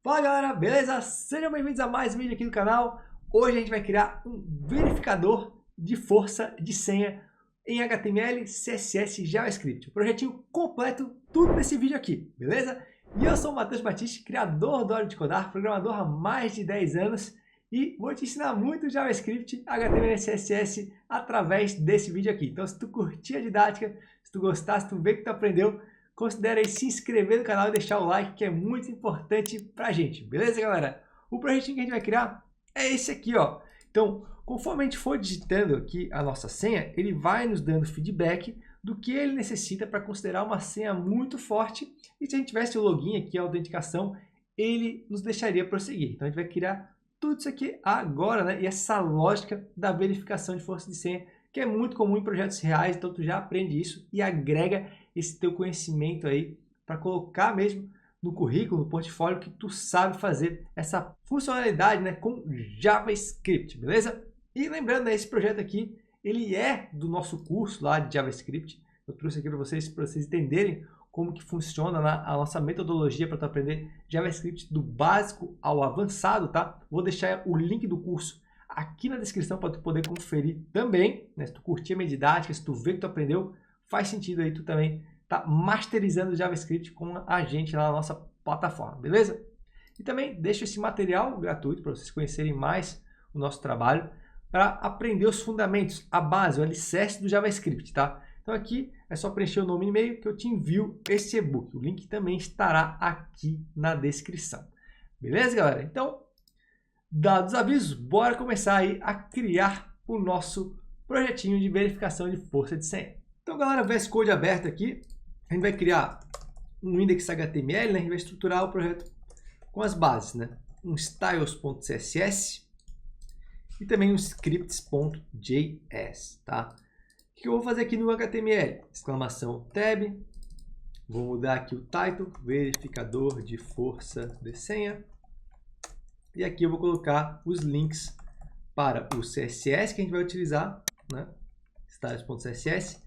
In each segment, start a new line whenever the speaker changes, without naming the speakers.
Fala galera, beleza? Sejam bem-vindos a mais um vídeo aqui do canal. Hoje a gente vai criar um verificador de força de senha em HTML, CSS e JavaScript. Um projetinho completo, tudo nesse vídeo aqui, beleza? E eu sou o Matheus Batista, criador do Hora de Codar, programador há mais de 10 anos e vou te ensinar muito JavaScript, HTML e CSS através desse vídeo aqui. Então se tu curtir a didática, se tu gostar, se tu ver que tu aprendeu, considere aí se inscrever no canal e deixar o like, que é muito importante pra gente, beleza, galera? O projetinho que a gente vai criar é esse aqui, ó. Então, conforme a gente for digitando aqui a nossa senha, ele vai nos dando feedback do que ele necessita para considerar uma senha muito forte. E se a gente tivesse o login aqui, a autenticação, ele nos deixaria prosseguir. Então, a gente vai criar tudo isso aqui agora, né? E essa lógica da verificação de força de senha, que é muito comum em projetos reais, então tu já aprende isso e agrega esse teu conhecimento aí para colocar mesmo no currículo, no portfólio, que tu sabe fazer essa funcionalidade, né, com JavaScript, beleza? E lembrando, né, esse projeto aqui, ele é do nosso curso lá de JavaScript. Eu trouxe aqui para vocês entenderem como que funciona a nossa metodologia para tu aprender JavaScript do básico ao avançado, tá? Vou deixar o link do curso aqui na descrição para tu poder conferir também, né? Se tu curtir a minha didática, se tu vê que tu aprendeu, faz sentido aí tu também tá masterizando o JavaScript com a gente lá na nossa plataforma, beleza? E também deixo esse material gratuito para vocês conhecerem mais o nosso trabalho, para aprender os fundamentos, a base, o alicerce do JavaScript, tá? Então aqui é só preencher o nome e e-mail que eu te envio esse e-book. O link também estará aqui na descrição. Beleza, galera? Então, dados os avisos, bora começar aí a criar o nosso projetinho de verificação de força de senha. Então, galera, VS Code aberto aqui, a gente vai criar um index HTML, né? A gente vai estruturar o projeto com as bases, né? Um styles.css e também um scripts.js, tá? O que eu vou fazer aqui no HTML? Exclamação tab, vou mudar aqui o title, verificador de força de senha. E aqui eu vou colocar os links para o CSS que a gente vai utilizar, né? Styles.css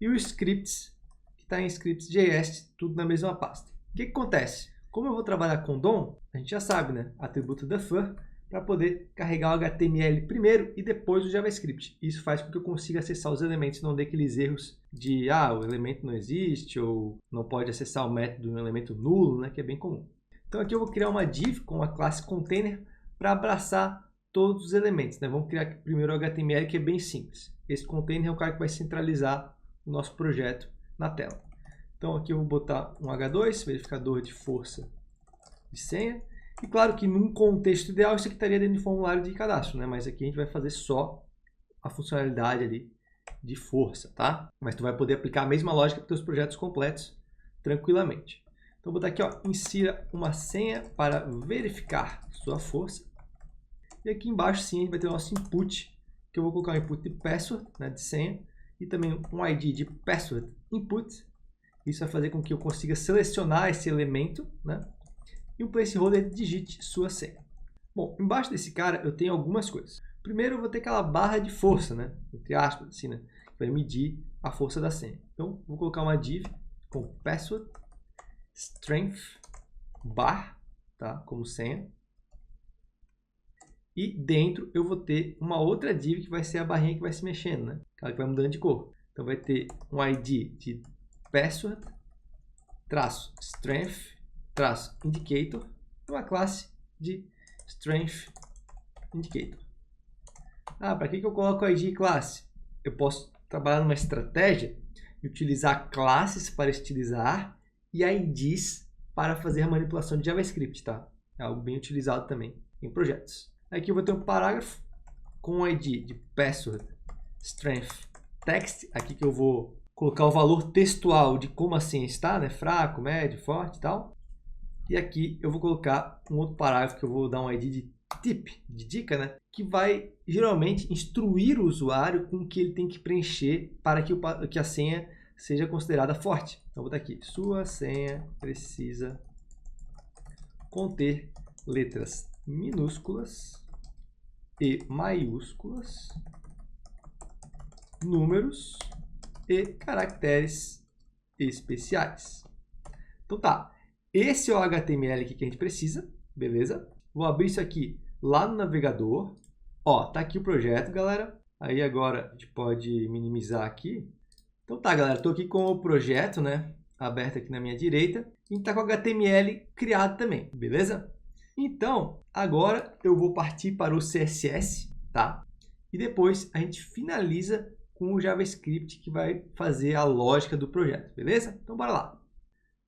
e o scripts, que está em scripts.js, tudo na mesma pasta. O que acontece? Como eu vou trabalhar com DOM, a gente já sabe, né? Atributo defer, para poder carregar o HTML primeiro e depois o JavaScript. Isso faz com que eu consiga acessar os elementos, não dê aqueles erros de o elemento não existe ou não pode acessar o método, um elemento nulo, né? Que é bem comum. Então aqui eu vou criar uma div com a classe container para abraçar todos os elementos, né? Vamos criar aqui primeiro o HTML, que é bem simples. Esse container é o cara que vai centralizar o nosso projeto na tela. Então aqui eu vou botar um H2, verificador de força de senha. E claro que num contexto ideal isso aqui estaria dentro de formulário de cadastro, né? Mas aqui a gente vai fazer só a funcionalidade ali de força, tá? Mas tu vai poder aplicar a mesma lógica para os teus projetos completos tranquilamente. Então vou botar aqui, ó, insira uma senha para verificar sua força. E aqui embaixo sim a gente vai ter o nosso input, que eu vou colocar o input de password, né, de senha, e também um ID de password input. Isso vai fazer com que eu consiga selecionar esse elemento, né? E um placeholder digite sua senha. Bom, embaixo desse cara eu tenho algumas coisas. Primeiro eu vou ter aquela barra de força, né? Entre aspas, assim, né? Que vai medir a força da senha. Então, vou colocar uma div com password strength bar, tá? Como senha. E dentro eu vou ter uma outra div que vai ser a barrinha que vai se mexendo, né? Aquela que vai mudando de cor. Então vai ter um ID de password traço strength traço indicator e uma classe de strength indicator. Para que eu coloco a ID e classe? Eu posso trabalhar numa estratégia de utilizar classes para estilizar e IDs para fazer a manipulação de JavaScript, tá? É algo bem utilizado também em projetos. Aqui eu vou ter um parágrafo com o ID de password strength text, aqui que eu vou colocar o valor textual de como a senha está, né? Fraco, médio, forte e tal. E aqui eu vou colocar um outro parágrafo que eu vou dar um ID de tip, de dica, né? Que vai geralmente instruir o usuário com o que ele tem que preencher para que a senha seja considerada forte. Então vou botar aqui, sua senha precisa conter letras minúsculas e maiúsculas, números e caracteres especiais. Então tá, esse é o HTML aqui que a gente precisa, beleza? Vou abrir isso aqui lá no navegador. Ó, tá aqui o projeto, galera. Aí agora a gente pode minimizar aqui. Então tá, galera, tô aqui com o projeto, né, aberto aqui na minha direita. E tá com o HTML criado também, beleza? Então, agora eu vou partir para o CSS, tá? E depois a gente finaliza com o JavaScript que vai fazer a lógica do projeto, beleza? Então, bora lá.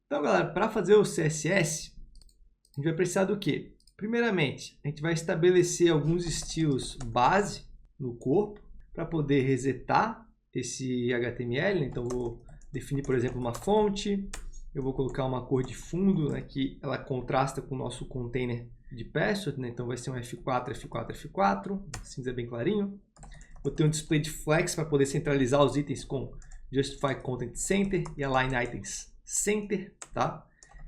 Então, galera, para fazer o CSS, a gente vai precisar do quê? Primeiramente, a gente vai estabelecer alguns estilos base no corpo para poder resetar esse HTML. Então, vou definir, por exemplo, uma fonte. Eu vou colocar uma cor de fundo, né, que ela contrasta com o nosso container de password, né? Então vai ser um F4, F4, F4, cinza bem clarinho. Vou ter um display de flex para poder centralizar os itens com Justify Content Center e Align Items Center, tá?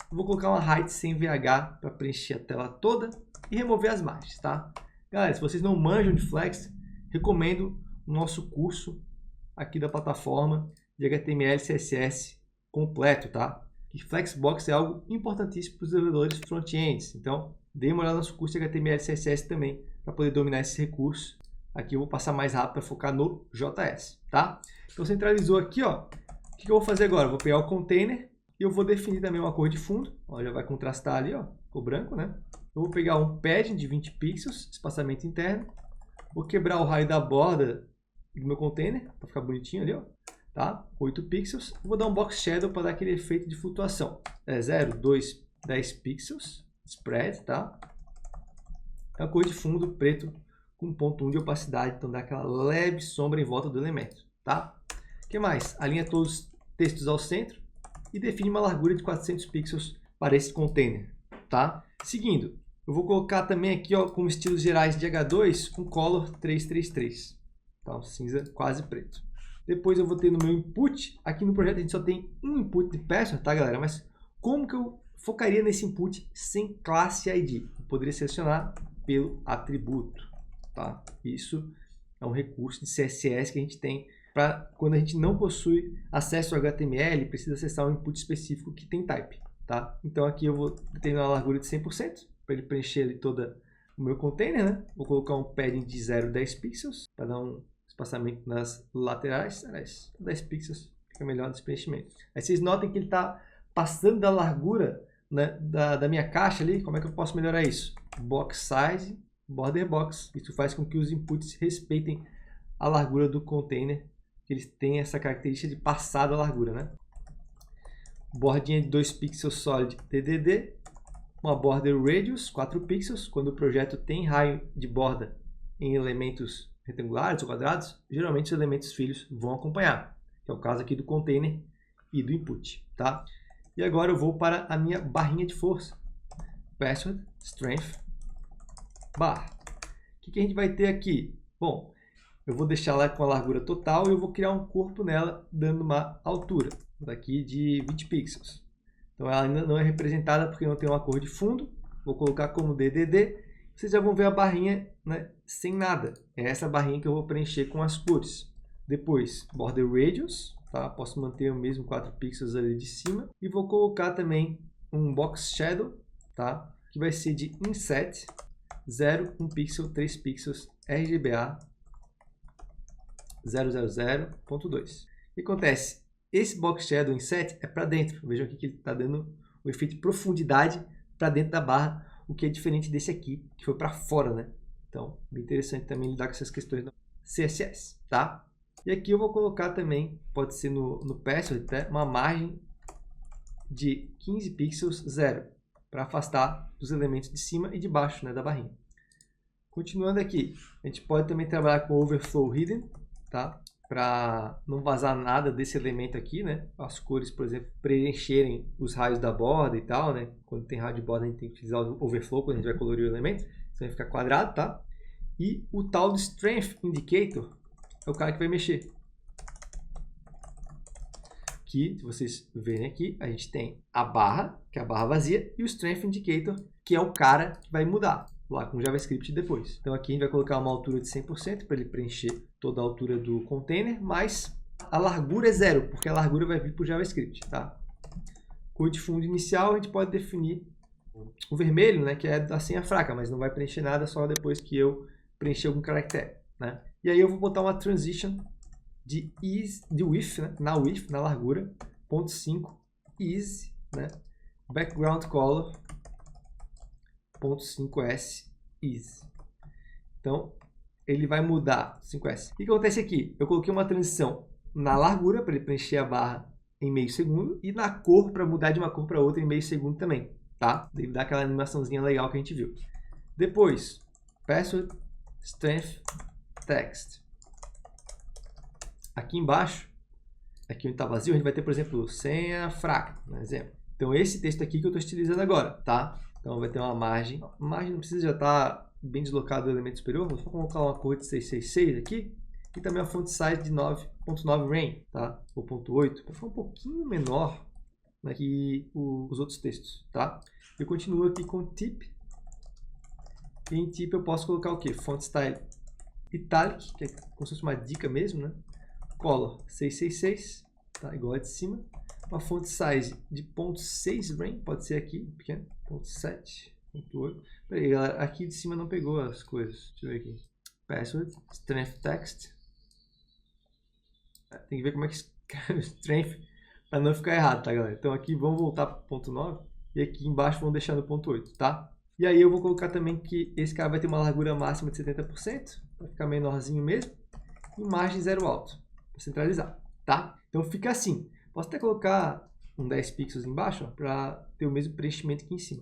Eu vou colocar uma height sem VH para preencher a tela toda e remover as margens, tá? Galera, se vocês não manjam de flex, recomendo o nosso curso aqui da plataforma de HTML e CSS completo, tá? Que Flexbox é algo importantíssimo para os desenvolvedores front-ends. Então, dê uma olhada no nosso curso de HTML e CSS também para poder dominar esse recurso. Aqui eu vou passar mais rápido para focar no JS, tá? Então, centralizou aqui, ó. O que eu vou fazer agora? Eu vou pegar o container e eu vou definir também uma cor de fundo. Ó, já vai contrastar ali, ó, cor branco, né? Eu vou pegar um padding de 20 pixels, espaçamento interno. Vou quebrar o raio da borda do meu container para ficar bonitinho ali, ó. Tá? 8 pixels. Vou dar um box shadow para dar aquele efeito de flutuação. 0, 2, 10 pixels. Spread, tá? É a cor de fundo preto com 0.1 de opacidade. Então dá aquela leve sombra em volta do elemento, tá? O que mais? Alinha todos os textos ao centro e define uma largura de 400 pixels para esse container, tá? Seguindo, eu vou colocar também aqui, ó, como estilos gerais de H2, um color 333. Tá? Um cinza quase preto. Depois eu vou ter no meu input, aqui no projeto a gente só tem um input de password, tá, galera? Mas como que eu focaria nesse input sem classe ID? Eu poderia selecionar pelo atributo, tá? Isso é um recurso de CSS que a gente tem para quando a gente não possui acesso ao HTML, precisa acessar um input específico que tem type, tá? Então aqui eu vou determinar a largura de 100% para ele preencher ali toda o meu container, né? Vou colocar um padding de 0,10 pixels para dar um espaçamento nas laterais, 10 pixels, fica melhor nesse preenchimento. Aí vocês notem que ele está passando da largura, né, da minha caixa ali. Como é que eu posso melhorar isso? Box size, border box. Isso faz com que os inputs respeitem a largura do container, que eles têm essa característica de passar da largura, né? Bordinha de 2 pixels solid TDD, uma border radius 4 pixels. Quando o projeto tem raio de borda em elementos retangulares ou quadrados, geralmente os elementos filhos vão acompanhar, que é o caso aqui do container e do input, tá? E agora eu vou para a minha barrinha de força, password, strength, bar. O que a gente vai ter aqui? Bom, eu vou deixar ela com a largura total e eu vou criar um corpo nela, dando uma altura, daqui de 20 pixels. Então ela ainda não é representada porque não tem uma cor de fundo, vou colocar como DDD. Vocês já vão ver a barrinha, né, sem nada. É essa barrinha que eu vou preencher com as cores. Depois, border radius, tá? Posso manter o mesmo 4 pixels ali de cima. E vou colocar também um box shadow, tá? Que vai ser de inset 0, 1 pixel, 3 pixels, RGBA 000.2. O que acontece? Esse box shadow inset é para dentro. Vejam aqui que ele está dando o efeito de profundidade para dentro da barra, o que é diferente desse aqui, que foi para fora, né? Então, bem interessante também lidar com essas questões no CSS, tá? E aqui eu vou colocar também, pode ser no password, tá? Uma margem de 15 pixels 0, para afastar os elementos de cima e de baixo, né, da barrinha. Continuando aqui, a gente pode também trabalhar com overflow hidden, tá? Para não vazar nada desse elemento aqui, né? As cores, por exemplo, preencherem os raios da borda e tal, né? Quando tem raio de borda, a gente tem que utilizar o overflow quando a gente vai colorir o elemento. Então vai ficar quadrado, tá? E o tal do strength indicator é o cara que vai mexer. Aqui, se vocês verem aqui, a gente tem a barra, que é a barra vazia, e o strength indicator, que é o cara que vai mudar lá com JavaScript depois. Então aqui a gente vai colocar uma altura de 100% para ele preencher toda a altura do container, mas a largura é 0, porque a largura vai vir para o JavaScript, tá? Cor de fundo inicial a gente pode definir o vermelho, né, que é da senha fraca, mas não vai preencher nada só depois que eu preencher algum caractere, né? E aí eu vou botar uma transition de width, né, na largura, 0.5 is, né, background color 0.5s is. Então, ele vai mudar 5s. O que acontece aqui? Eu coloquei uma transição na largura para ele preencher a barra em meio segundo e na cor para mudar de uma cor para outra em meio segundo também, tá? Ele dá aquela animaçãozinha legal que a gente viu. Depois, password strength text. Aqui embaixo, aqui onde está vazio, a gente vai ter, por exemplo, senha fraca, por exemplo. Então, esse texto aqui que eu estou estilizando agora, tá? Então, vai ter uma margem. A margem não precisa já estar bem deslocado do elemento superior. Vou só colocar uma cor de 666 aqui. E também a font size de 9.9 rain, tá? Ou 0.8, para ficar um pouquinho menor, né, que os outros textos, tá? Eu continuo aqui com tip. E em tip eu posso colocar o quê? Font style italic, que é como se fosse uma dica mesmo, né? Color 666, tá? Igual a de cima. Uma font size de 0.6 rain, pode ser aqui, pequeno, 0.7, 0.8. Peraí, galera, aqui de cima não pegou as coisas. Deixa eu ver aqui. Password, strength text. Tem que ver como é que escreve strength para não ficar errado, tá, galera? Então aqui vamos voltar para o 0.9 e aqui embaixo vamos deixar no 0.8, tá? E aí eu vou colocar também que esse cara vai ter uma largura máxima de 70%, vai ficar menorzinho mesmo, e margem zero alto, para centralizar, tá? Então fica assim. Posso até colocar um 10 pixels embaixo para ter o mesmo preenchimento aqui em cima.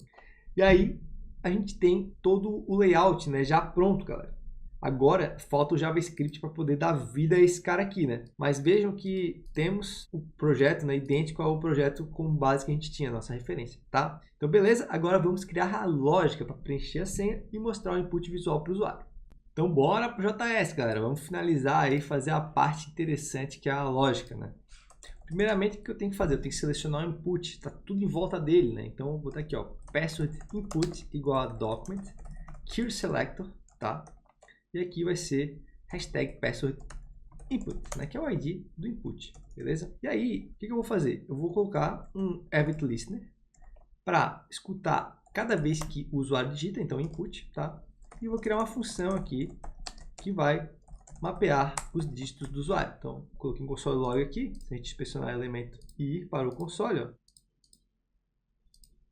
E aí a gente tem todo o layout, né, já pronto, galera. Agora falta o JavaScript para poder dar vida a esse cara aqui, né? Mas vejam que temos o projeto, né, idêntico ao projeto com base que a gente tinha, nossa referência, tá? Então beleza, agora vamos criar a lógica para preencher a senha e mostrar o input visual para o usuário. Então bora para o JS, galera. Vamos finalizar aí, fazer a parte interessante que é a lógica, né? Primeiramente, o que eu tenho que fazer? Eu tenho que selecionar o input, está tudo em volta dele, né? Então, eu vou botar aqui, ó, password input igual a document, query selector, tá? E aqui vai ser hashtag password input, né? Que é o ID do input, beleza? E aí, o que eu vou fazer? Eu vou colocar um event listener para escutar cada vez que o usuário digita, então input, tá? E eu vou criar uma função aqui que vai mapear os dígitos do usuário. Então, coloquei um console log aqui. Se a gente inspecionar o elemento e ir para o console,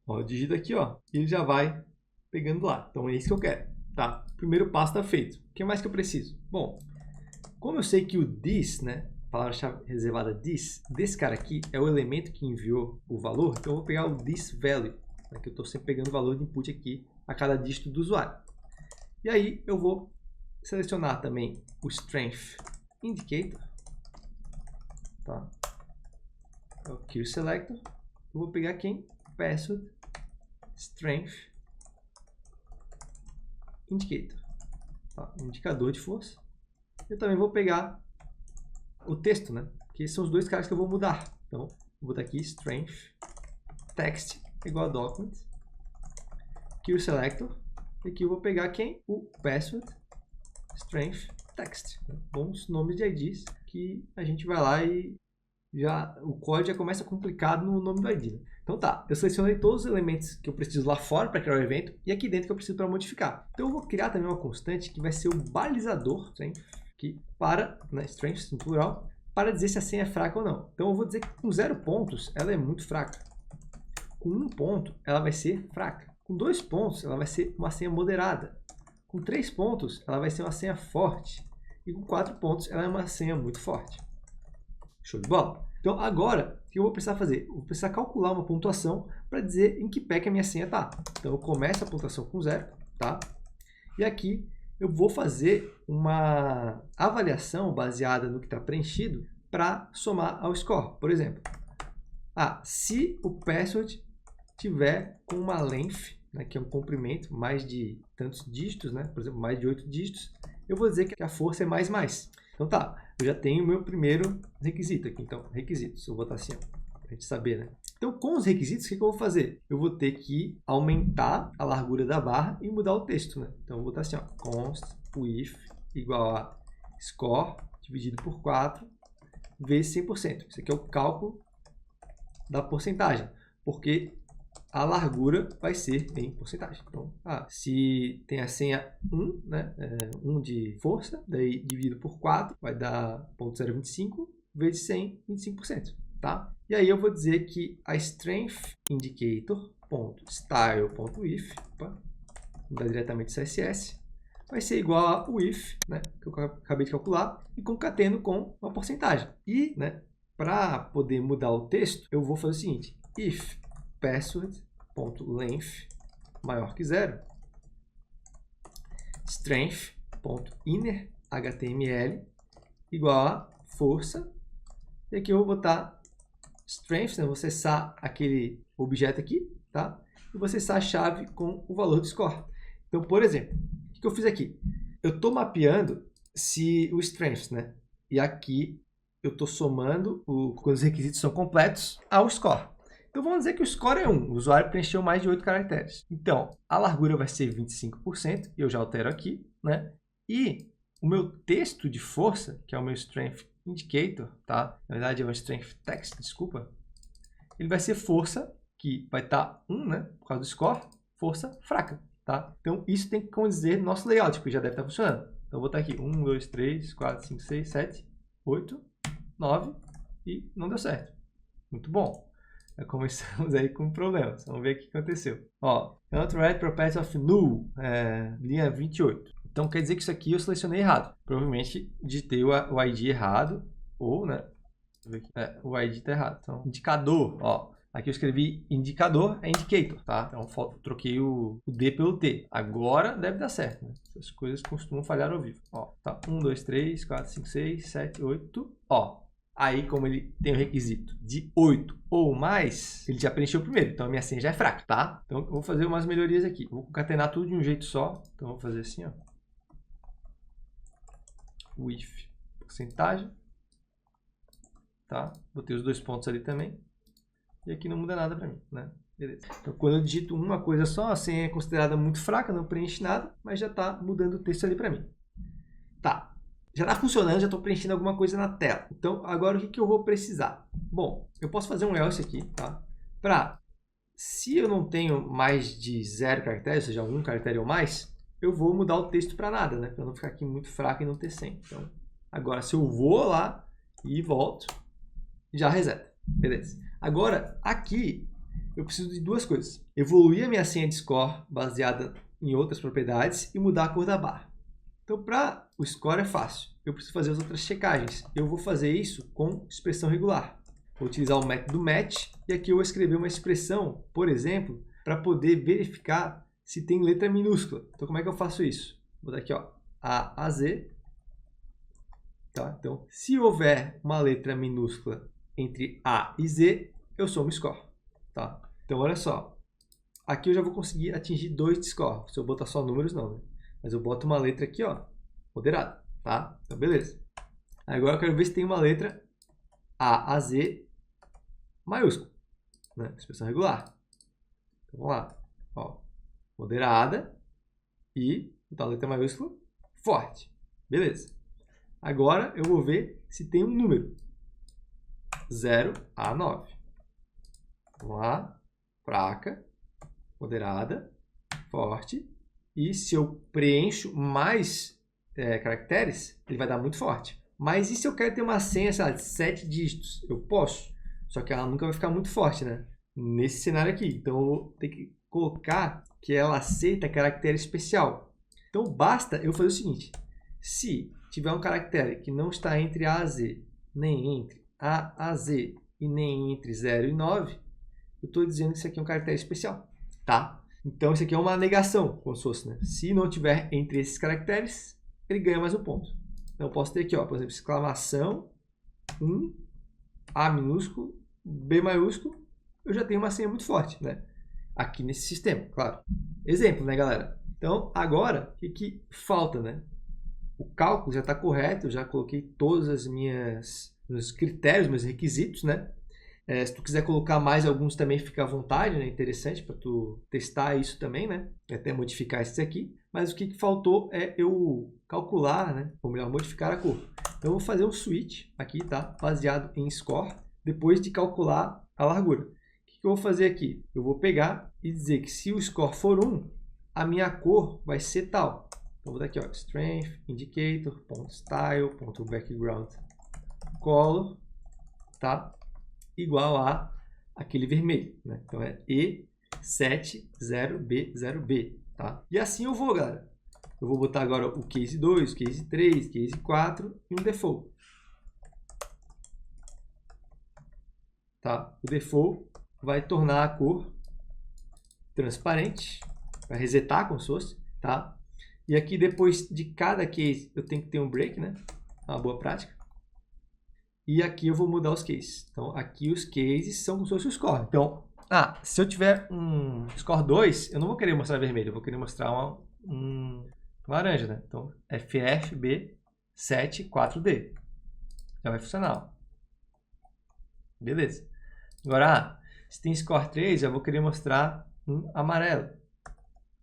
ó, digita aqui, ó, e ele já vai pegando lá. Então, é isso que eu quero, tá? O primeiro passo está feito. O que mais que eu preciso? Bom, como eu sei que o this, né, palavra-chave reservada this, desse cara aqui é o elemento que enviou o valor, então eu vou pegar o this value, né, que eu estou sempre pegando o valor de input aqui a cada dígito do usuário. E aí eu vou selecionar também o strength indicator, tá? É o query selector. Eu vou pegar quem? Password strength indicator, tá? Indicador de força. Eu também vou pegar o texto, né? Que são os dois caras que eu vou mudar. Então, vou botar aqui strength text igual a document query selector. E aqui eu vou pegar quem? O password strength text. Bons nomes de IDs que a gente vai lá e já o código já começa complicado no nome do ID. Né? Então tá, eu selecionei todos os elementos que eu preciso lá fora para criar o evento e aqui dentro que eu preciso para modificar. Então eu vou criar também uma constante que vai ser o balizador, que para, né, strength no plural, para dizer se a senha é fraca ou não. Então eu vou dizer que com 0 pontos ela é muito fraca. Com 1 ponto ela vai ser fraca. Com 2 pontos ela vai ser uma senha moderada. Com 3 pontos, ela vai ser uma senha forte. E com 4 pontos, ela é uma senha muito forte. Show de bola? Então, agora, o que eu vou precisar fazer? Eu vou precisar calcular uma pontuação para dizer em que pé que a minha senha está. Então, eu começo a pontuação com 0, tá? E aqui, eu vou fazer uma avaliação baseada no que está preenchido para somar ao score. Por exemplo, se o password tiver com uma length, né, que é um comprimento, mais de tantos dígitos, né, por exemplo, mais de 8 dígitos, eu vou dizer que a força é mais. Então tá, eu já tenho o meu primeiro requisito aqui. Então, requisitos, eu vou botar assim, para a gente saber, né? Então, com os requisitos, o que eu vou fazer? Eu vou ter que aumentar a largura da barra e mudar o texto, né? Então, eu vou botar assim, ó, const width igual a score dividido por 4 vezes 100%. Isso aqui é o cálculo da porcentagem, porque a largura vai ser em porcentagem. Então, se tem a senha 1, né, 1 de força, daí dividido por 4, vai dar 0,025 vezes 100, 25%, tá? E aí eu vou dizer que a strength indicator.style.if, vou mudar diretamente CSS, vai ser igual ao if, né, que eu acabei de calcular, e concateno com uma porcentagem. E, né, para poder mudar o texto, eu vou fazer o seguinte, if password.length maior que 0, strength.innerhtml igual a força, e aqui eu vou botar strength, né, vou acessar aquele objeto aqui, tá? E vou acessar a chave com o valor do score. Então, por exemplo, o que eu fiz aqui? Eu estou mapeando se o strength, né? E aqui eu estou somando quando os requisitos são completos ao score. Então, vamos dizer que o score é 1. O usuário preencheu mais de 8 caracteres. Então, a largura vai ser 25%. Eu já altero aqui, né? E o meu texto de força, que é o meu strength indicator, tá? Na verdade, é um strength text, desculpa. Ele vai ser força, que vai estar 1, né? Por causa do score, força fraca, tá? Então, isso tem que condizer no nosso layout, porque já deve estar funcionando. Então, eu vou botar aqui 1, 2, 3, 4, 5, 6, 7, 8, 9 e não deu certo. Muito bom. Começamos aí com problemas. Vamos ver o que aconteceu. Ó, Unthread Property of Null, linha 28. Então, quer dizer que isso aqui eu selecionei errado. Provavelmente digitei o ID errado, ou, né? O ID está errado. Então, indicador, ó. Aqui eu escrevi indicador, é indicator, tá? Então, troquei o D pelo T. Agora deve dar certo, né? Essas coisas costumam falhar ao vivo. Ó, tá. 1, 2, 3, 4, 5, 6, 7, 8. Ó. Aí, como ele tem o requisito de 8 ou mais, ele já preencheu o primeiro. Então, a minha senha já é fraca, tá? Então, eu vou fazer umas melhorias aqui. Vou concatenar tudo de um jeito só. Então, eu vou fazer assim, ó. With porcentagem. Tá? Botei os 2 pontos ali também. E aqui não muda nada para mim, né? Beleza. Então, quando eu digito uma coisa só, a senha é considerada muito fraca, não preenche nada, mas já está mudando o texto ali para mim. Tá. Já está funcionando, já estou preenchendo alguma coisa na tela. Então, agora o que eu vou precisar? Bom, eu posso fazer um else aqui, tá? Se eu não tenho mais de 0 caracteres, ou seja, 1 caractere ou mais, eu vou mudar o texto para nada, né? Para não ficar aqui muito fraco e não ter 100. Então, agora, se eu vou lá e volto, já reseta. Beleza. Agora, aqui, eu preciso de duas coisas. Evoluir a minha senha de score baseada em outras propriedades e mudar a cor da barra. Então, para o score é fácil. Eu preciso fazer as outras checagens. Eu vou fazer isso com expressão regular. Vou utilizar o método match e aqui eu vou escrever uma expressão, por exemplo, para poder verificar se tem letra minúscula. Então, como é que eu faço isso? Vou dar aqui, ó, A a Z. Tá? Então, se houver uma letra minúscula entre A e Z, eu somo score. Tá? Então, olha só. Aqui eu já vou conseguir atingir 2 de score. Se eu botar só números, não, né? Mas eu boto uma letra aqui, ó, moderada, tá? Então, beleza. Agora eu quero ver se tem uma letra A a Z maiúscula, né? Expressão regular. Então, vamos lá. Ó, moderada e botar a letra maiúscula forte. Beleza. Agora eu vou ver se tem um número. 0 a 9. Vamos lá. Fraca, moderada, forte. E se eu preencho mais caracteres, ele vai dar muito forte. Mas e se eu quero ter uma senha, sei lá, de 7 dígitos? Eu posso. Só que ela nunca vai ficar muito forte, né? Nesse cenário aqui. Então, eu vou ter que colocar que ela aceita caractere especial. Então, basta eu fazer o seguinte. Se tiver um caractere que não está entre A a Z, nem entre A a Z e nem entre 0 e 9, eu estou dizendo que isso aqui é um caractere especial, tá? Então, isso aqui é uma negação, como se fosse, né? Se não tiver entre esses caracteres, ele ganha mais um ponto. Então, eu posso ter aqui, ó, por exemplo, exclamação, 1, A minúsculo, B maiúsculo, eu já tenho uma senha muito forte, né? Aqui nesse sistema, claro. Exemplo, né, galera? Então, agora, o que falta, né? O cálculo já está correto, eu já coloquei todos meus critérios, meus requisitos, né? Se tu quiser colocar mais alguns também, fica à vontade, né? Interessante para tu testar isso também, né? Até modificar esses aqui. Mas o que faltou é eu calcular, né? Ou melhor, modificar a cor. Então, eu vou fazer um switch aqui, tá? Baseado em score, depois de calcular a largura. O que eu vou fazer aqui? Eu vou pegar e dizer que se o score for 1, a minha cor vai ser tal. Então, vou dar aqui, ó, strength, indicator, .style, .background, color, tá? Igual a aquele vermelho, né? Então, é E70B0B, tá? E assim eu vou, galera. Eu vou botar agora o case 2, case 3, case 4 e um default. Tá? O default vai tornar a cor transparente, vai resetar como se fosse, tá? E aqui depois de cada case eu tenho que ter um break, né? Uma boa prática. E aqui eu vou mudar os cases. Então aqui os cases são como se fosse o score. Então, se eu tiver um score 2, eu não vou querer mostrar vermelho, eu vou querer mostrar um laranja, né? Então FFB74D. Já vai funcionar, ó. Beleza. Agora, se tem score 3, eu vou querer mostrar um amarelo.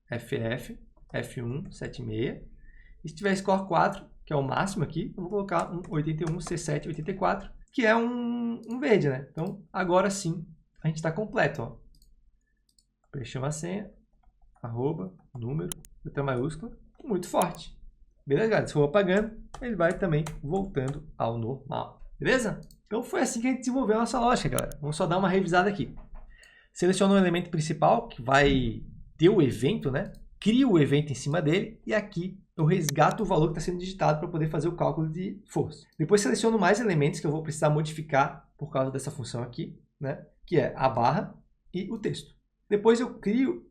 FF, F176. E se tiver score 4, que é o máximo aqui, eu vou colocar um 81, C7, 84, que é um verde, né? Então, agora sim, a gente está completo, ó. Preenchemos a senha, arroba, número, letra maiúscula, muito forte. Beleza, galera? Se for apagando, ele vai também voltando ao normal. Beleza? Então foi assim que a gente desenvolveu a nossa lógica, galera. Vamos só dar uma revisada aqui. Seleciona o elemento principal, que vai ter o evento, né? Cria o evento em cima dele e aqui eu resgato o valor que está sendo digitado para poder fazer o cálculo de força. Depois seleciono mais elementos que eu vou precisar modificar por causa dessa função aqui, né? Que é a barra e o texto. Depois eu crio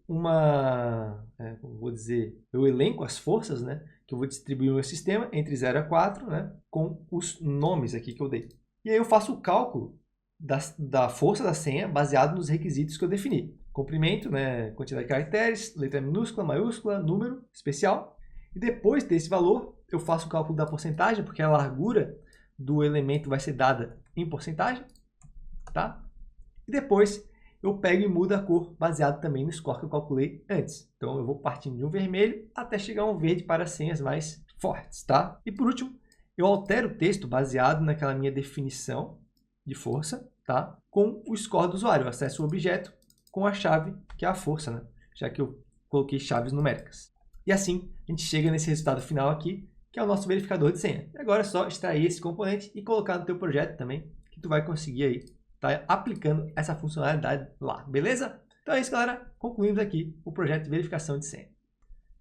eu elenco as forças, né? Que eu vou distribuir no meu sistema entre 0 a 4, né? Com os nomes aqui que eu dei. E aí eu faço o cálculo da força da senha baseado nos requisitos que eu defini. Comprimento, né, quantidade de caracteres, letra minúscula, maiúscula, número especial. E depois desse valor, eu faço o cálculo da porcentagem, porque a largura do elemento vai ser dada em porcentagem. Tá? E depois eu pego e mudo a cor baseado também no score que eu calculei antes. Então eu vou partindo de um vermelho até chegar a um verde para senhas mais fortes. Tá? E por último, eu altero o texto baseado naquela minha definição de força, tá? Com o score do usuário. Eu acesso o objeto com a chave, que é a força, né? Já que eu coloquei chaves numéricas. E assim, a gente chega nesse resultado final aqui, que é o nosso verificador de senha. E agora é só extrair esse componente e colocar no teu projeto também, que tu vai conseguir aí tá aplicando essa funcionalidade lá, beleza? Então é isso, galera. Concluímos aqui o projeto de verificação de senha.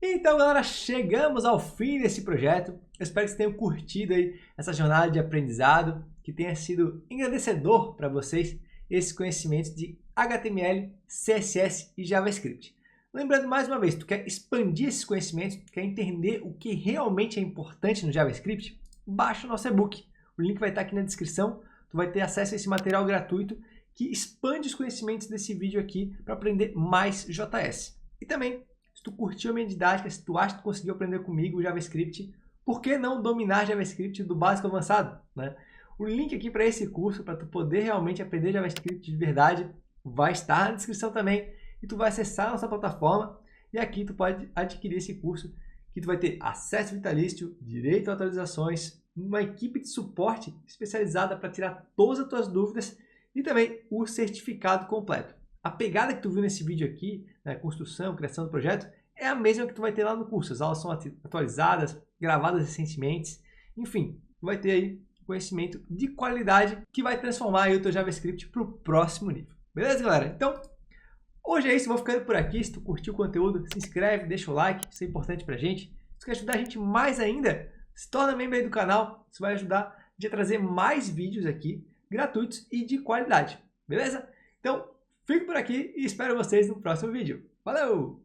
Então, galera, chegamos ao fim desse projeto. Eu espero que vocês tenham curtido aí essa jornada de aprendizado, que tenha sido engrandecedor para vocês esses conhecimentos de HTML, CSS e JavaScript. Lembrando mais uma vez, tu quer expandir esses conhecimentos, quer entender o que realmente é importante no JavaScript? Baixa o nosso e-book. O link vai estar aqui na descrição. Tu vai ter acesso a esse material gratuito que expande os conhecimentos desse vídeo aqui para aprender mais JS. E também, se tu curtiu a minha didática, se tu acha que tu conseguiu aprender comigo o JavaScript, por que não dominar JavaScript do básico ao avançado, né? O link aqui para esse curso, para tu poder realmente aprender JavaScript de verdade, vai estar na descrição também. E tu vai acessar a nossa plataforma e aqui tu pode adquirir esse curso que tu vai ter acesso vitalício, direito a atualizações, uma equipe de suporte especializada para tirar todas as tuas dúvidas e também o certificado completo. A pegada que tu viu nesse vídeo aqui, né, construção, criação do projeto, é a mesma que tu vai ter lá no curso. As aulas são atualizadas, gravadas recentemente, enfim, tu vai ter aí conhecimento de qualidade que vai transformar aí o teu JavaScript para o próximo nível. Beleza, galera? Então, hoje é isso, vou ficando por aqui. Se tu curtiu o conteúdo, se inscreve, deixa o like, isso é importante pra gente. Se quer ajudar a gente mais ainda, se torna membro aí do canal, isso vai ajudar a gente a trazer mais vídeos aqui, gratuitos e de qualidade, beleza? Então, fico por aqui e espero vocês no próximo vídeo. Valeu!